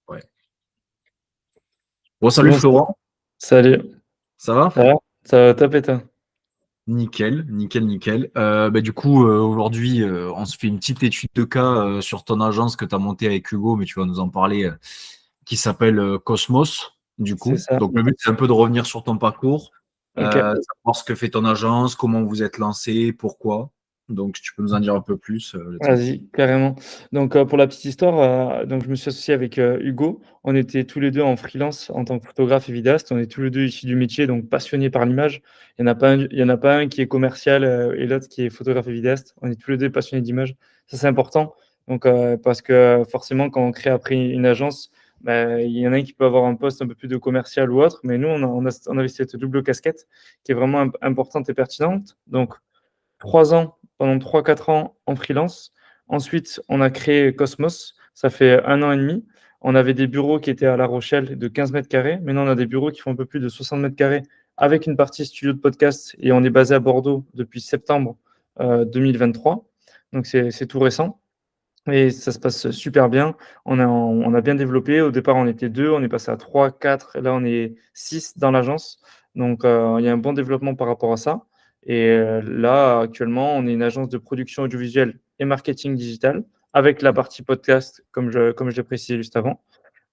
Ouais. Bon, salut Bon, Florent, salut. ça va? Ça va? Ça va top et toi? Nickel, nickel, nickel. Du coup, aujourd'hui, on se fait une petite étude de cas sur ton agence que tu as montée avec Hugo, mais tu vas nous en parler, qui s'appelle Cosmos, du C'est coup. ça. Donc, le but, c'est un peu de revenir sur ton parcours, Ok, savoir ce que fait ton agence, comment vous êtes lancé, pourquoi. Donc, si tu peux nous en dire un peu plus là-dessus. vas-y, carrément. Donc, pour la petite histoire, donc je me suis associé avec Hugo. On était tous les deux en freelance en tant que photographe et vidéaste. On est tous les deux issus du métier, donc passionnés par l'image. Il y en a pas un qui est commercial et l'autre qui est photographe et vidéaste. On est tous les deux passionnés d'image. Ça, c'est important. Donc, parce que forcément, quand on crée après une agence, bah, il y en a un qui peut avoir un poste un peu plus de commercial ou autre, mais nous, on avait cette double casquette qui est vraiment importante et pertinente. Donc, 3 ans, pendant 3 4 ans en freelance. Ensuite, on a créé Cosmos, ça fait 1 an et demi. On avait des bureaux qui étaient à La Rochelle de 15 mètres carrés. Maintenant, on a des bureaux qui font un peu plus de 60 mètres carrés avec une partie studio de podcast et on est basé à Bordeaux depuis septembre 2023. Donc, c'est tout récent. Et ça se passe super bien. On a bien développé. Au départ, on était 2, on est passé à 3, 4. Et là, on est 6 dans l'agence. Donc, il y a un bon développement par rapport à ça. Et là, actuellement, on est une agence de production audiovisuelle et marketing digital avec la partie podcast, comme je l'ai précisé juste avant.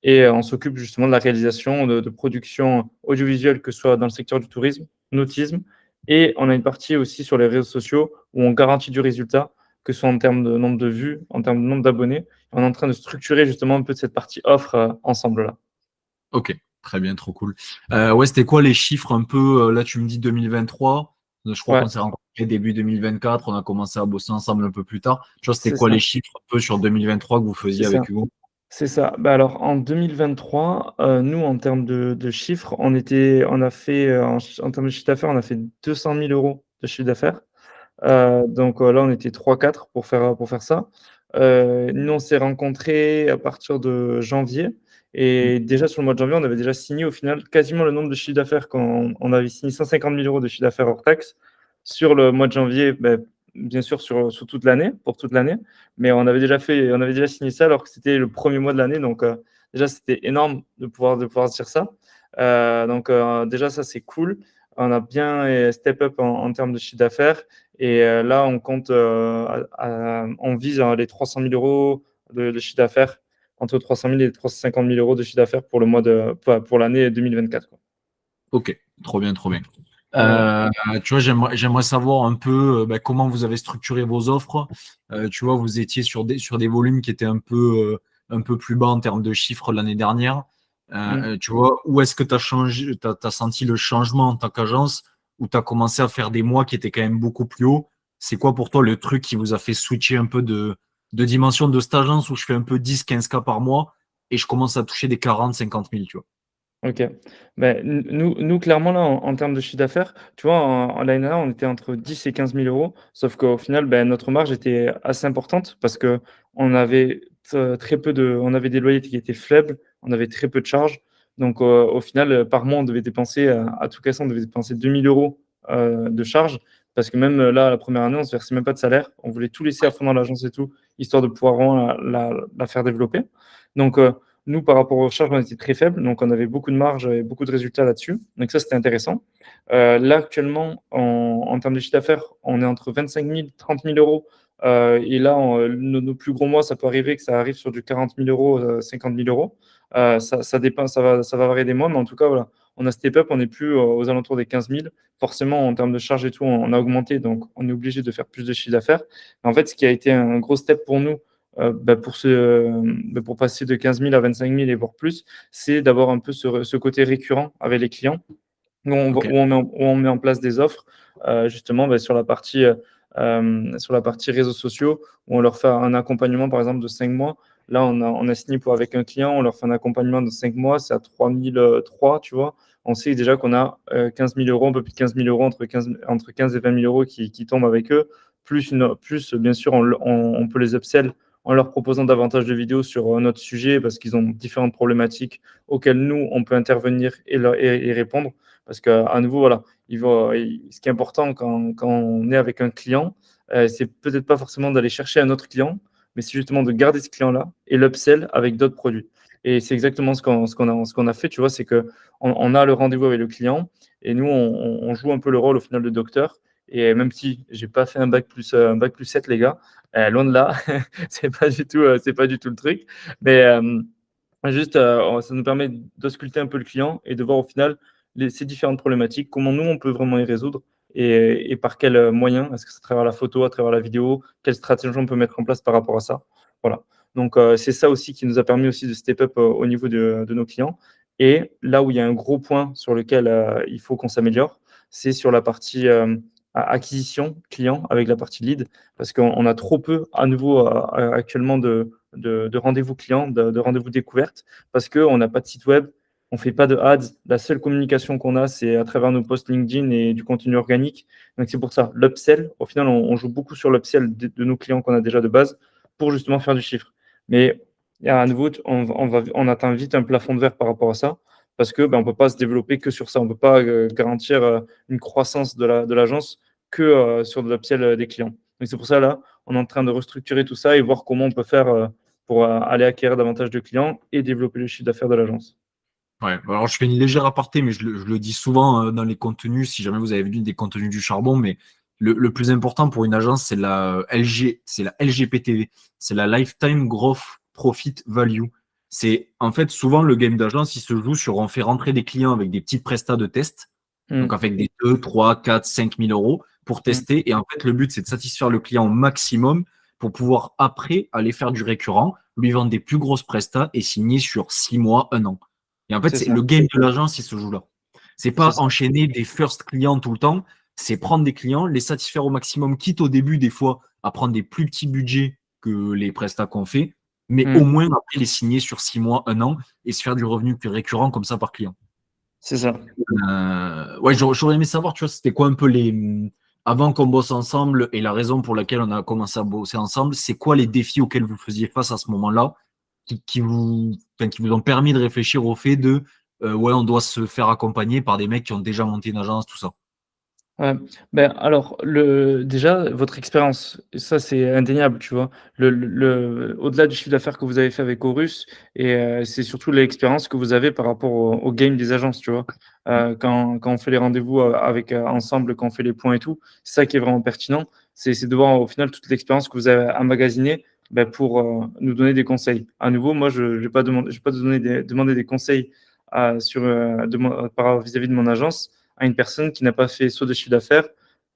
Et on s'occupe justement de la réalisation de productions audiovisuelles, que ce soit dans le secteur du tourisme, nautisme. Et on a une partie aussi sur les réseaux sociaux où on garantit du résultat, que ce soit en termes de nombre de vues, en termes de nombre d'abonnés. On est en train de structurer justement un peu cette partie offre ensemble là. Ok, très bien, trop cool. Ouais, c'était quoi les chiffres un peu, là, tu me dis 2023. Je crois Ouais, qu'on s'est rencontrés début 2024. On a commencé à bosser ensemble un peu plus tard. Tu vois, c'était c'est quoi ça. les chiffres un peu sur 2023 que vous C'est faisiez ça. avec Hugo? C'est ça. Bah alors, en 2023, nous, en termes de chiffres, on a fait, en termes de chiffre d'affaires, on a fait 200 000 euros de chiffre d'affaires. Donc là, on était 3 4 pour faire ça. Nous, on s'est rencontrés à partir de janvier Mm. et déjà sur le mois de janvier, on avait déjà signé au final quasiment le nombre de chiffre d'affaires quand on avait signé 150 000 euros de chiffre d'affaires hors taxe sur le mois de janvier, bien sûr sur toute l'année, pour toute l'année, mais on avait déjà signé ça alors que c'était le premier mois de l'année, donc déjà, c'était énorme de pouvoir se dire ça. Donc déjà, ça, c'est cool. On a bien step up en termes de chiffre d'affaires. Et là, on compte, on vise les 300 000 euros de chiffre d'affaires, entre 300 000 et 350 000 euros de chiffre d'affaires pour l'année 2024, quoi. Ok, trop bien, trop bien. Voilà. Euh, Tu vois, j'aimerais savoir un peu comment vous avez structuré vos offres. Tu vois, vous étiez sur des volumes qui étaient un peu plus bas en termes de chiffres l'année dernière. Mm. Tu vois, où est-ce que tu as changé, t'as senti le changement en tant qu'agence, où tu as commencé à faire des mois qui étaient quand même beaucoup plus hauts? C'est quoi pour toi le truc qui vous a fait switcher un peu de dimension de cette agence où je fais un peu 10 15 cas par mois et je commence à toucher des 40 50 000, tu vois? OK. Nous, clairement, là, en termes de chiffre d'affaires, tu vois, l'année dernière, on était entre 10 et 15 000 euros. Sauf qu'au final, notre marge était assez importante parce qu'on avait on avait des loyers qui étaient faibles, on avait très peu de charges. Donc, au final, par mois, on devait dépenser, à tout casser, on devait dépenser 2 000 euros de charges. Parce que même là, la première année, on ne se versait même pas de salaire. On voulait tout laisser à fond dans l'agence et tout, histoire de pouvoir vraiment la faire développer. Donc, nous, par rapport aux charges, on était très faible, donc on avait beaucoup de marge et beaucoup de résultats là-dessus. Donc ça, c'était intéressant. Là, actuellement, en termes de chiffre d'affaires, on est entre 25 000 et 30 000 euros. Et là, nos plus gros mois, ça peut arriver que ça arrive sur du 40 000 euros, 50 000 euros. Ça dépend, ça va varier des mois, mais en tout cas, voilà, on a step up, on n'est plus aux alentours des 15 000. Forcément, en termes de charges et tout, on a augmenté, donc on est obligé de faire plus de chiffre d'affaires. En fait, ce qui a été un gros step pour nous, pour passer de 15 000 à 25 000 et voire plus, c'est d'avoir un peu ce côté récurrent avec les clients Ok. où on met en place des offres justement sur la partie réseaux sociaux où on leur fait un accompagnement par exemple de 5 mois. Là, on a signé avec un client, on leur fait un accompagnement de 5 mois, c'est à 3 003, tu vois. On sait déjà qu'on a 15 000 euros, un peu plus de 15 000 euros, entre 15 et 20 000 euros qui tombent avec eux. Plus bien sûr, on peut les upsell en leur proposant davantage de vidéos sur notre sujet parce qu'ils ont différentes problématiques auxquelles nous, on peut intervenir et répondre. Parce qu'à nouveau, voilà, ce qui est important quand on est avec un client, c'est peut-être pas forcément d'aller chercher un autre client, mais c'est justement de garder ce client-là et l'upsell avec d'autres produits. Et c'est exactement ce qu'on a fait, tu vois, c'est qu'on a le rendez-vous avec le client et nous, on joue un peu le rôle au final de docteur. Et même si j'ai pas fait un bac plus 7, les gars, loin de là, c'est pas du tout le truc. Mais juste, ça nous permet d'ausculter un peu le client et de voir au final ces différentes problématiques, comment nous, on peut vraiment y résoudre et par quels moyens. Est-ce que c'est à travers la photo, à travers la vidéo? Quelle stratégie on peut mettre en place par rapport à ça? Voilà. Donc, c'est ça aussi qui nous a permis aussi de step up au niveau de nos clients. Et là où il y a un gros point sur lequel il faut qu'on s'améliore, c'est sur la partie acquisition client avec la partie lead, parce qu'on a trop peu à nouveau actuellement de rendez-vous clients, de rendez-vous découvertes, parce qu'on n'a pas de site web, on ne fait pas de ads. La seule communication qu'on a, c'est à travers nos posts LinkedIn et du contenu organique. Donc, c'est pour ça, l'upsell, au final, on joue beaucoup sur l'upsell de nos clients qu'on a déjà de base pour justement faire du chiffre. Mais à nouveau, on atteint vite un plafond de verre par rapport à ça, parce que on ne peut pas se développer que sur ça. On ne peut pas garantir une croissance de l'agence que sur de l'upsell des clients. Donc, c'est pour ça, là, on est en train de restructurer tout ça et voir comment on peut faire pour aller acquérir davantage de clients et développer le chiffre d'affaires de l'agence. Ouais, alors je fais une légère aparté, mais je le dis souvent dans les contenus, si jamais vous avez vu des contenus du charbon, mais le plus important pour une agence, c'est la LG, c'est la LGPTV, c'est la Lifetime Growth Profit Value. C'est en fait souvent le game d'agence, il se joue sur on fait rentrer des clients avec des petites prestats de test, donc Mm, avec des 2, 3, 4, 5 000 euros pour mm, tester. Et en fait, le but, c'est de satisfaire le client au maximum pour pouvoir après aller faire du récurrent, lui vendre des plus grosses prestats et signer sur 6 mois, 1 an. Et en fait, c'est c'est ça, le game de l'agence, il se joue là. C'est c'est pas ça. enchaîner des first clients tout le temps, c'est prendre des clients, les satisfaire au maximum, quitte au début, des fois, à prendre des plus petits budgets que les prestats qu'on fait, mais au Mm, moins après les signer sur 6 mois, 1 an et se faire du revenu plus récurrent comme ça par client. c'est ça. Ouais, j'aurais aimé savoir, tu vois, c'était quoi un peu avant qu'on bosse ensemble et la raison pour laquelle on a commencé à bosser ensemble, c'est quoi les défis auxquels vous faisiez face à ce moment-là qui vous ont permis de réfléchir au fait de, ouais, on doit se faire accompagner par des mecs qui ont déjà monté une agence, tout ça. Ouais, alors déjà votre expérience, ça c'est indéniable, tu vois? Au-delà du chiffre d'affaires que vous avez fait avec Horus et c'est surtout l'expérience que vous avez par rapport au game des agences, tu vois? Quand on fait les rendez-vous, avec, ensemble, quand on fait les points et tout, c'est ça qui est vraiment pertinent. C'est de voir au final toute l'expérience que vous avez emmagasinée, pour, nous donner des conseils. À nouveau, moi je vais pas demander des conseils, vis-à-vis de mon agence à une personne qui n'a pas fait soit de chiffre d'affaires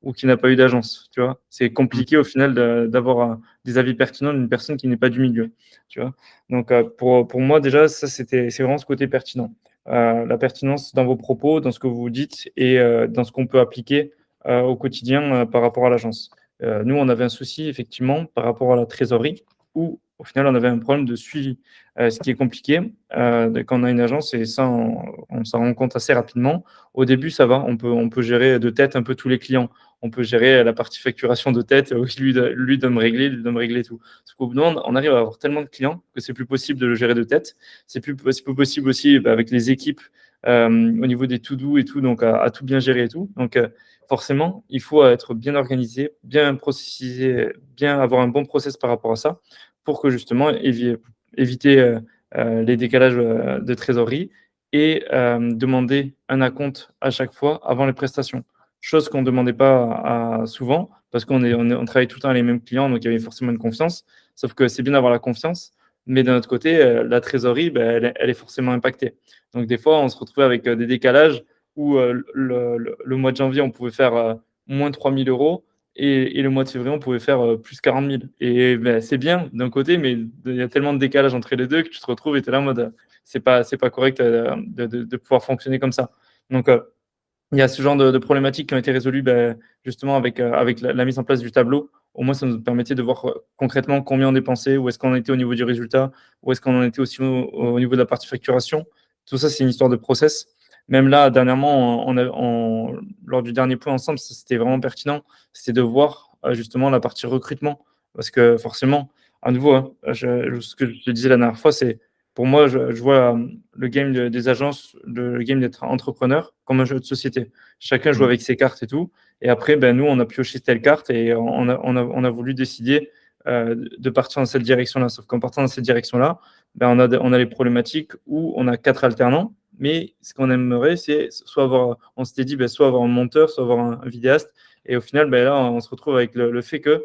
ou qui n'a pas eu d'agence, tu vois? C'est Mm. compliqué au final d'avoir des avis pertinents d'une personne qui n'est pas du milieu, tu vois? Donc, pour moi déjà, ça c'est vraiment ce côté pertinent. La pertinence dans vos propos, dans ce que vous dites et dans ce qu'on peut appliquer, au quotidien, par rapport à l'agence. Nous, on avait un souci effectivement par rapport à la trésorerie où au final on avait un problème de suivi. Ce qui est compliqué, quand on a une agence et ça on s'en rend compte assez rapidement. Au début, ça va, on peut gérer de tête un peu tous les clients. On peut gérer la partie facturation de tête, lui doit me régler, lui doit me régler tout. Parce qu'au bout d'un moment, on arrive à avoir tellement de clients que c'est plus possible de le gérer de tête. C'est plus possible aussi avec les équipes au niveau des to-do et tout, donc à tout bien gérer et tout. Donc forcément, il faut être bien organisé, bien processisé, bien avoir un bon process par rapport à ça pour que justement éviter les décalages de trésorerie et demander un acompte à chaque fois avant les prestations. Chose qu'on ne demandait pas souvent parce qu'on travaille tout le temps avec les mêmes clients, donc il y avait forcément une confiance. Sauf que c'est bien d'avoir la confiance, mais d'un autre côté, la trésorerie, elle est forcément impactée. Donc des fois, on se retrouvait avec des décalages où le mois de janvier, on pouvait faire moins 3 000 € et le mois de février, on pouvait faire plus 40 000. Et c'est bien d'un côté, mais il y a tellement de décalage entre les deux que tu te retrouves et tu es là en mode c'est pas correct de pouvoir fonctionner comme ça. Donc, il y a ce genre de problématiques qui ont été résolues justement avec la mise en place du tableau. Au moins, ça nous permettait de voir concrètement combien on dépensait, où est-ce qu'on en était au niveau du résultat, où est-ce qu'on en était aussi au niveau de la partie facturation. Tout ça, c'est une histoire de process. Même là, dernièrement, lors du dernier point ensemble, c'était vraiment pertinent. C'était de voir justement la partie recrutement. Parce que forcément, à nouveau, hein, ce que je te disais la dernière fois, c'est pour moi, je vois le game des agences, le game d'être entrepreneur comme un jeu de société. Chacun joue Mm. avec ses cartes et tout. Et après, nous, on a pioché telle carte et on a voulu décider de partir dans cette direction-là. Sauf qu'en partant dans cette direction-là, ben, on a les problématiques où on a 4 alternants, mais ce qu'on aimerait, c'est soit avoir, on s'était dit, ben, soit avoir un monteur, soit avoir un vidéaste. Et au final, ben, là, on se retrouve avec le fait que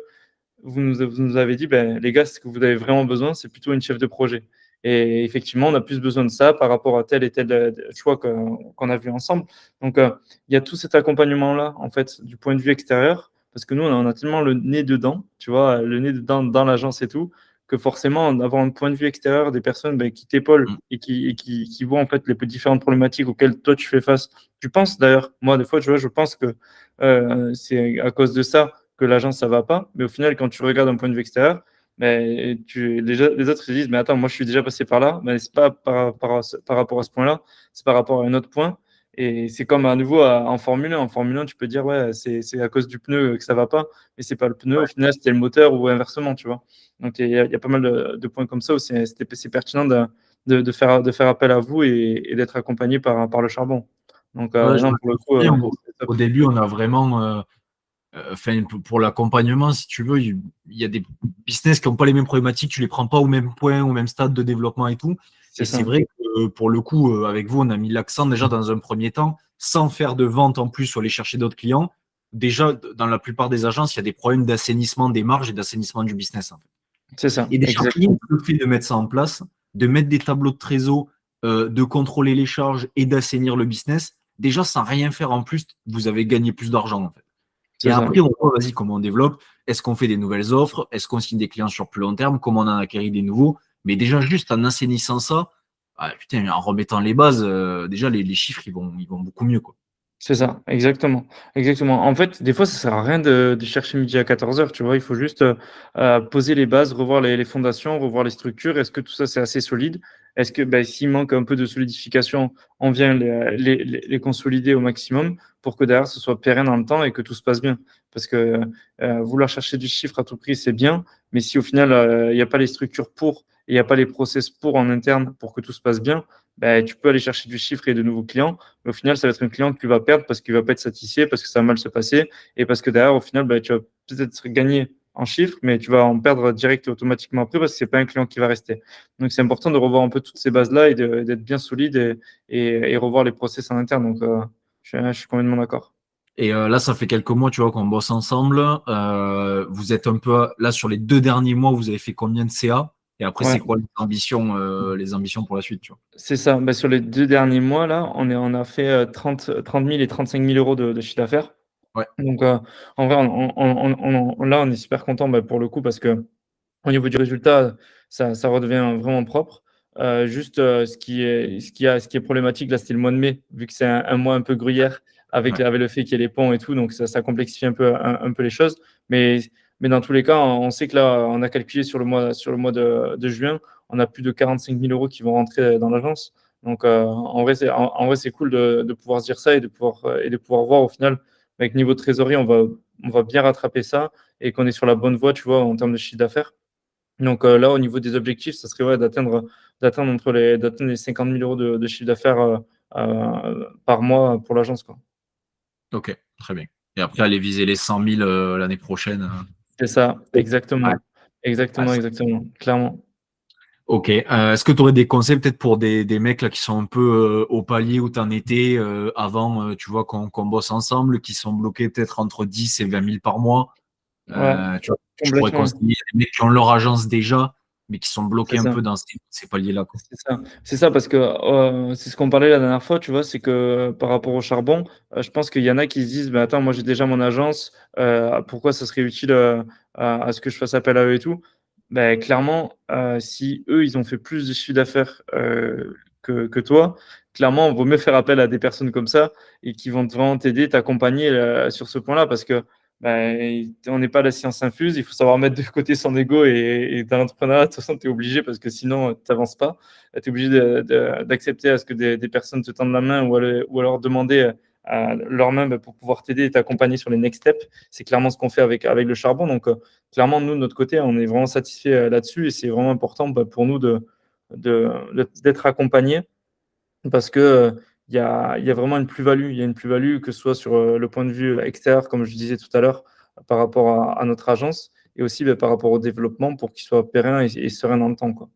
vous nous avez dit, ben, les gars, ce que vous avez vraiment besoin, c'est plutôt une chef de projet. Et effectivement, on a plus besoin de ça par rapport à tel et tel choix qu'on a vu ensemble. Donc, il y a tout cet accompagnement-là, en fait, du point de vue extérieur, parce que nous, on a tellement le nez dedans, tu vois, le nez dedans dans l'agence et tout, que forcément, avoir un point de vue extérieur des personnes ben, qui t'épaulent Mm. et qui voient en fait les différentes problématiques auxquelles toi tu fais face. Tu penses d'ailleurs, moi, des fois, tu vois, je pense que c'est à cause de ça que l'agence, ça va pas. Mais au final, quand tu regardes d'un point de vue extérieur, mais les autres se disent, mais attends, moi, je suis déjà passé par là. Mais c'est pas par rapport à ce point-là, c'est par rapport à un autre point. Et c'est comme à nouveau en Formule 1. En Formule 1, tu peux dire, ouais, c'est à cause du pneu que ça va pas. Mais c'est pas le pneu. Au final, c'était le moteur ou inversement, tu vois. Donc, il y a pas mal de points comme ça où c'est pertinent de faire appel à vous et d'être accompagné par le charbon. Donc, Ouais, je non, me pour le coup, souviens, c'est top. au début, on a vraiment, enfin, pour l'accompagnement, si tu veux, il y a des business qui n'ont pas les mêmes problématiques, tu les prends pas au même point, au même stade de développement et tout. C'est Et c'est ça. vrai que pour le coup, avec vous, on a mis l'accent déjà dans un premier temps, sans faire de vente en plus ou aller chercher d'autres clients. Déjà, dans la plupart des agences, il y a des problèmes d'assainissement des marges et d'assainissement du business, en fait. C'est ça, Et déjà, rien exactement. que le fait de mettre ça en place, de mettre des tableaux de trésor, de contrôler les charges et d'assainir le business, déjà, sans rien faire en plus, vous avez gagné plus d'argent, en fait. Et C'est ça. après, on voit, vas-y, comment on développe. Est-ce qu'on fait des nouvelles offres? Est-ce qu'on signe des clients sur plus long terme? Comment on en acquérit des nouveaux? Mais déjà, juste en assainissant ça, ah, putain, en remettant les bases, déjà, les chiffres, ils vont beaucoup mieux, quoi. C'est ça, exactement, exactement. En fait, des fois, ça sert à rien de chercher midi à 14 heures, tu vois? Il faut juste, poser les bases, revoir les fondations, revoir les structures. Est-ce que tout ça, c'est assez solide? Est-ce que, bah, s'il manque un peu de solidification, on vient les consolider au maximum pour que derrière, ce soit pérenne dans le temps et que tout se passe bien? Parce que, vouloir chercher du chiffre à tout prix, c'est bien, mais si au final, il y a pas les structures pour et il y a pas les process pour en interne pour que tout se passe bien, bah, tu peux aller chercher du chiffre et de nouveaux clients, mais au final, ça va être un client que tu vas perdre parce qu'il va pas être satisfait, parce que ça va mal se passer et parce que derrière, au final, bah, tu vas peut-être gagner en chiffres, mais tu vas en perdre direct et automatiquement après parce que c'est pas un client qui va rester. Donc, c'est important de revoir un peu toutes ces bases-là et d'être bien solide et revoir les process en interne. Donc, je suis complètement d'accord. Et là, ça fait quelques mois, tu vois, qu'on bosse ensemble. Vous êtes un peu, là, sur les 2 derniers mois, vous avez fait combien de CA? Et après, c'est Ouais, quoi les ambitions pour la suite, tu vois? c'est ça. Bah, sur les 2 derniers mois, là, on a fait 30 000 et 35 000 euros de chiffre d'affaires. Ouais, Donc, en vrai, là, on est super content bah, pour le coup parce que au niveau du résultat, ça redevient vraiment propre. Juste, ce qui est problématique là, c'était le mois de mai, vu que c'est un mois un peu gruyère ouais. avec le fait qu'il y ait les ponts et tout, donc ça complexifie un peu les choses. Mais dans tous les cas, on sait que là, on a calculé sur le mois de juin, on a plus de 45 000 euros qui vont rentrer dans l'agence. Donc, en vrai, c'est cool de pouvoir se dire ça et de pouvoir voir au final, avec niveau trésorerie, on va bien rattraper ça et qu'on est sur la bonne voie, tu vois, en termes de chiffre d'affaires. Donc là, au niveau des objectifs, ça serait ouais, d'atteindre les 50 000 euros de chiffre d'affaires par mois pour l'agence, quoi. Ok, très bien. Et après, aller viser les 100 000 l'année prochaine. C'est ça, Ouais. exactement. Ah, Exactement, exactement, clairement. ok. Est-ce que tu aurais des conseils peut-être pour des mecs là, qui sont un peu au palier où tu en étais avant, tu vois, qu'on bosse ensemble, qui sont bloqués peut-être entre 10 et 20 000 par mois? Ouais, Tu vois, tu pourrais complètement. conseiller des mecs qui ont leur agence déjà, mais qui sont bloqués C'est un ça. peu dans ces paliers-là, quoi. C'est ça parce que c'est ce qu'on parlait la dernière fois, tu vois, c'est que par rapport au charbon, je pense qu'il y en a qui se disent, bah, attends, moi j'ai déjà mon agence, pourquoi ça serait utile à ce que je fasse appel à eux et tout. Ben, clairement, si eux, ils ont fait plus de chiffre d'affaires que toi, clairement, il vaut mieux faire appel à des personnes comme ça et qui vont vraiment t'aider, t'accompagner sur ce point-là parce que ben, on n'est pas à la science infuse, il faut savoir mettre de côté son ego et dans l'entrepreneuriat, de toute façon, tu es obligé parce que sinon, tu n'avances pas. Tu es obligé d'accepter à ce que des personnes te tendent la main ou alors demander à leur main ben, pour pouvoir t'aider et t'accompagner sur les next steps. C'est clairement ce qu'on fait avec le charbon. Donc, clairement, nous, de notre côté, on est vraiment satisfait là-dessus et c'est vraiment important bah, pour nous d'être accompagnés parce que il y a vraiment une plus-value. Il y a une plus-value que ce soit sur le point de vue extérieur, comme je disais tout à l'heure, par rapport à notre agence. et aussi par rapport au développement pour qu'il soit pérenne et serein dans le temps, quoi.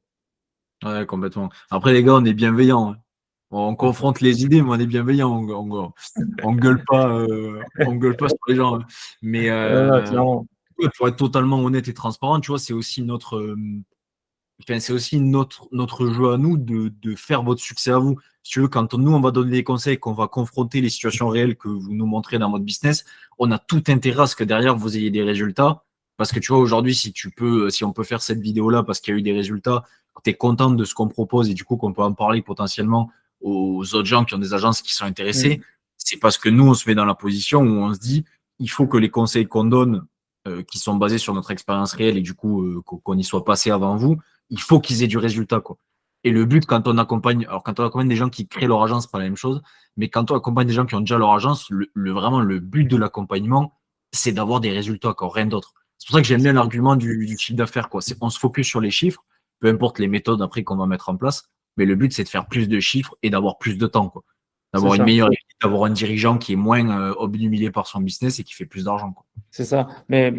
Ouais, complètement. Après, les gars, on est bienveillants, hein. On confronte les idées, mais on est bienveillants. On on gueule pas sur les gens, hein. Mais Clairement. ouais, pour être totalement honnête et transparent, tu vois, c'est aussi enfin, c'est aussi notre jeu à nous de faire votre succès à vous. Si tu veux, quand nous, on va donner des conseils, qu'on va confronter les situations réelles que vous nous montrez dans votre business, on a tout intérêt à ce que derrière, vous ayez des résultats. Parce que tu vois, aujourd'hui, si on peut faire cette vidéo-là parce qu'il y a eu des résultats, que tu es content de ce qu'on propose et du coup qu'on peut en parler potentiellement aux autres gens qui ont des agences qui sont intéressés, Mm. c'est parce que nous, on se met dans la position où on se dit, il faut que les conseils qu'on donne, qui sont basés sur notre expérience réelle et du coup, qu'on y soit passé avant vous, il faut qu'ils aient du résultat, quoi. Et le but, quand on accompagne des gens qui créent leur agence, c'est pas la même chose, mais quand on accompagne des gens qui ont déjà leur agence, vraiment, le but de l'accompagnement, c'est d'avoir des résultats, quoi, rien d'autre. C'est pour ça que j'aime bien l'argument du chiffre d'affaires, quoi. On se focus sur les chiffres, peu importe les méthodes après qu'on va mettre en place, mais le but, c'est de faire plus de chiffres et d'avoir plus de temps, quoi. C'est D'avoir une ça. meilleure équipe, d'avoir un dirigeant qui est moins obnubilé par son business et qui fait plus d'argent, quoi. C'est ça. Mais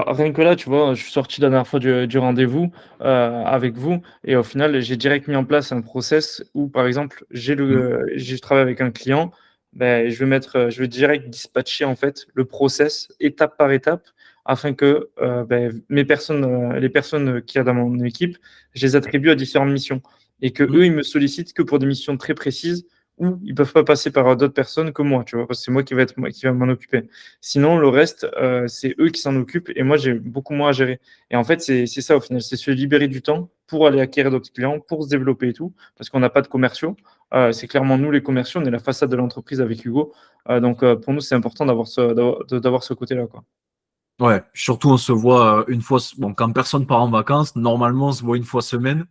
rien que là, tu vois, je suis sorti la dernière fois du rendez-vous avec vous et au final, j'ai direct mis en place un process où, par exemple, Mm. je travaille avec un client, ben, je vais direct dispatcher en fait le process étape par étape afin que ben, les personnes qu'il y a dans mon équipe, je les attribue à différentes missions et que Mm. eux, ils me sollicitent que pour des missions très précises où ils peuvent pas passer par d'autres personnes que moi, tu vois, parce que c'est moi qui va m'en occuper. Sinon, le reste, c'est eux qui s'en occupent et moi, j'ai beaucoup moins à gérer. Et en fait, c'est ça au final, c'est se libérer du temps pour aller acquérir d'autres clients, pour se développer et tout, parce qu'on n'a pas de commerciaux. C'est clairement nous, les commerciaux, on est la façade de l'entreprise avec Hugo. Donc, pour nous, c'est important d'avoir ce côté-là, quoi. Ouais, surtout on se voit une fois, bon, quand personne part en vacances, normalement on se voit une fois semaine.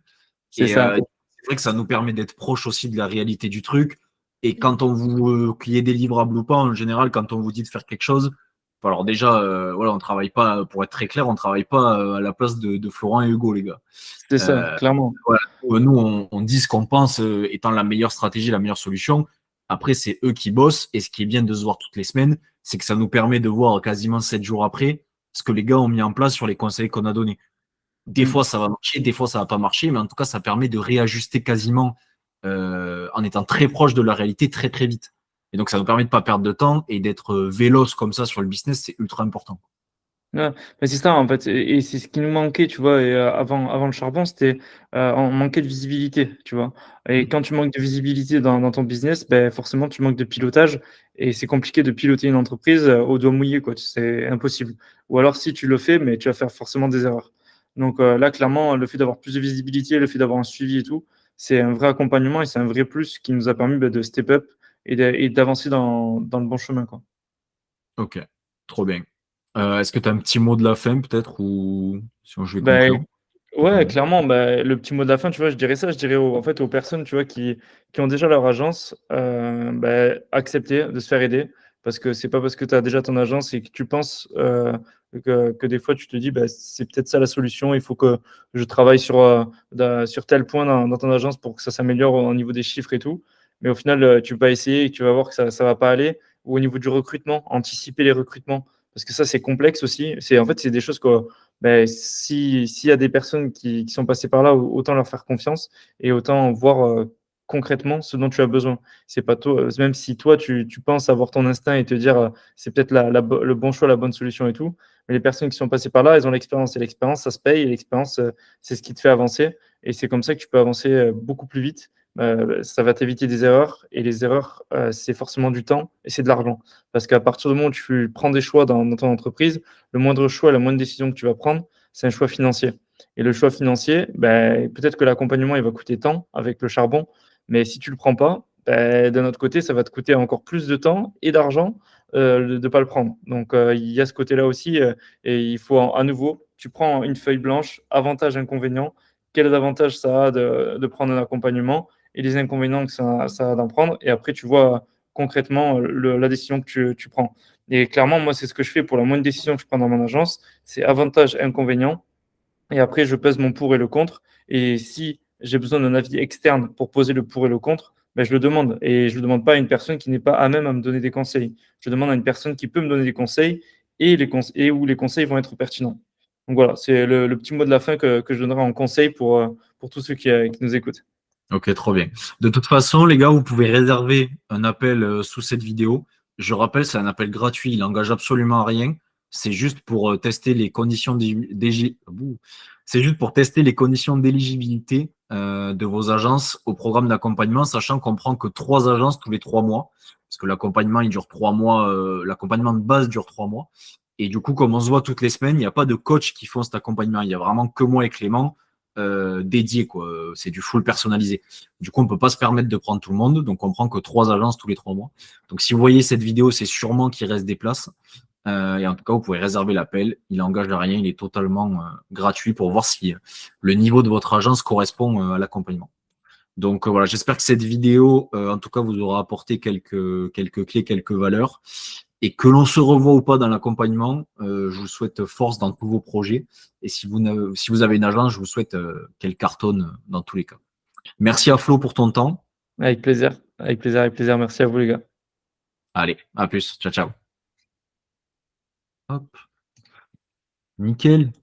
C'est Et ça. c'est vrai que ça nous permet d'être proche aussi de la réalité du truc. Et quand on vous qu'il y ait des livrables ou pas, en général, quand on vous dit de faire quelque chose, alors déjà, voilà, on travaille pas, pour être très clair, on travaille pas à la place de Florent et Hugo, les gars. C'est ça, Euh, clairement. voilà, nous, on dit ce qu'on pense étant la meilleure stratégie, la meilleure solution. Après, c'est eux qui bossent. Et ce qui est bien de se voir toutes les semaines, c'est que ça nous permet de voir quasiment 7 jours après ce que les gars ont mis en place sur les conseils qu'on a donnés. Des Mm. fois, ça va marcher, des fois, ça va pas marcher, mais en tout cas, ça permet de réajuster quasiment en étant très proche de la réalité très, très vite. Et donc, ça nous permet de pas perdre de temps et d'être véloce comme ça sur le business, c'est ultra important. Ouais, mais c'est ça en fait et c'est ce qui nous manquait, tu vois? Et avant le charbon, c'était, on manquait de visibilité, tu vois? Et Mm. quand tu manques de visibilité dans ton business, beh, forcément tu manques de pilotage et c'est compliqué de piloter une entreprise, au doigt mouillé, quoi. C'est impossible. Ou alors si tu le fais, mais tu vas faire forcément des erreurs. Donc, là clairement, le fait d'avoir plus de visibilité, le fait d'avoir un suivi et tout, c'est un vrai accompagnement et c'est un vrai plus qui nous a permis, bah, de step up et d'avancer dans le bon chemin, quoi. Ok, trop bien. Est-ce que tu as un petit mot de la fin peut-être ou si je vais Bah, conclure? ouais, Totalement. clairement, bah, le petit mot de la fin, tu vois, je dirais ça, je dirais aux en fait, aux personnes, tu vois, qui ont déjà leur agence, bah, accepter de se faire aider. Parce que c'est pas parce que tu as déjà ton agence et que tu penses, que des fois tu te dis: «Bah, c'est peut-être ça la solution, il faut que je travaille sur tel point dans ton agence pour que ça s'améliore au niveau des chiffres et tout». Mais au final, tu vas essayer et tu vas voir que ça va pas aller. Ou au niveau du recrutement, anticiper les recrutements, parce que ça, c'est complexe aussi. En fait, c'est des choses que beh, s'il y a des personnes qui sont passées par là, autant leur faire confiance et autant voir, concrètement ce dont tu as besoin. C'est pas toi même si toi tu penses avoir ton instinct et te dire, c'est peut-être le bon choix, la bonne solution et tout, mais les personnes qui sont passées par là, elles ont l'expérience et l'expérience, ça se paye et l'expérience, c'est ce qui te fait avancer et c'est comme ça que tu peux avancer, beaucoup plus vite. Ça va t'éviter des erreurs et les erreurs, c'est forcément du temps et c'est de l'argent. Parce qu'à partir du moment où tu prends des choix dans ton entreprise, le moindre choix, la moindre décision que tu vas prendre, c'est un choix financier. Et le choix financier, ben, peut-être que l'accompagnement, il va coûter tant avec le charbon, mais si tu ne le prends pas, ben, d'un autre côté, ça va te coûter encore plus de temps et d'argent de ne pas le prendre. Donc, il y a ce côté-là aussi, et il faut à nouveau, tu prends une feuille blanche, avantages, inconvénients, quels avantages ça a de prendre un accompagnement et les inconvénients que ça a d'en prendre, et après, tu vois concrètement la décision que tu prends. Et clairement, moi, c'est ce que je fais pour la moindre décision que je prends dans mon agence, c'est avantages, inconvénients. Et après, je pèse mon pour et le contre. Et si j'ai besoin d'un avis externe pour poser le pour et le contre, ben, je le demande. Et je ne le demande pas à une personne qui n'est pas à même à me donner des conseils. Je demande à une personne qui peut me donner des conseils et où les conseils vont être pertinents. Donc voilà, c'est le petit mot de la fin que je donnerai en conseil pour tous ceux qui nous écoutent. Ok, trop bien. De toute façon, les gars, vous pouvez réserver un appel sous cette vidéo. Je rappelle, c'est un appel gratuit, il n'engage absolument à rien. C'est juste pour tester les conditions c'est juste pour tester les conditions d'éligibilité de vos agences au programme d'accompagnement, sachant qu'on prend que 3 agences tous les 3 mois, parce que l'accompagnement, il dure 3 mois, l'accompagnement de base dure 3 mois. Et du coup, comme on se voit toutes les semaines, il n'y a pas de coach qui font cet accompagnement. Il y a vraiment que moi et Clément dédié, quoi. C'est du full personnalisé. Du coup, on ne peut pas se permettre de prendre tout le monde, donc on prend que 3 agences tous les 3 mois. Donc, si vous voyez cette vidéo, c'est sûrement qu'il reste des places. Et en tout cas, vous pouvez réserver l'appel. Il n'engage à rien, il est totalement gratuit pour voir si le niveau de votre agence correspond à l'accompagnement. Donc voilà, j'espère que cette vidéo, en tout cas, vous aura apporté quelques clés, quelques valeurs. Et que l'on se revoit ou pas dans l'accompagnement, je vous souhaite force dans tous vos projets. Et si vous avez une agence, je vous souhaite qu'elle cartonne dans tous les cas. Merci à Flo pour ton temps. Avec plaisir, avec plaisir, avec plaisir. Merci à vous les gars. Allez, à plus. Ciao, ciao. Hop, nickel.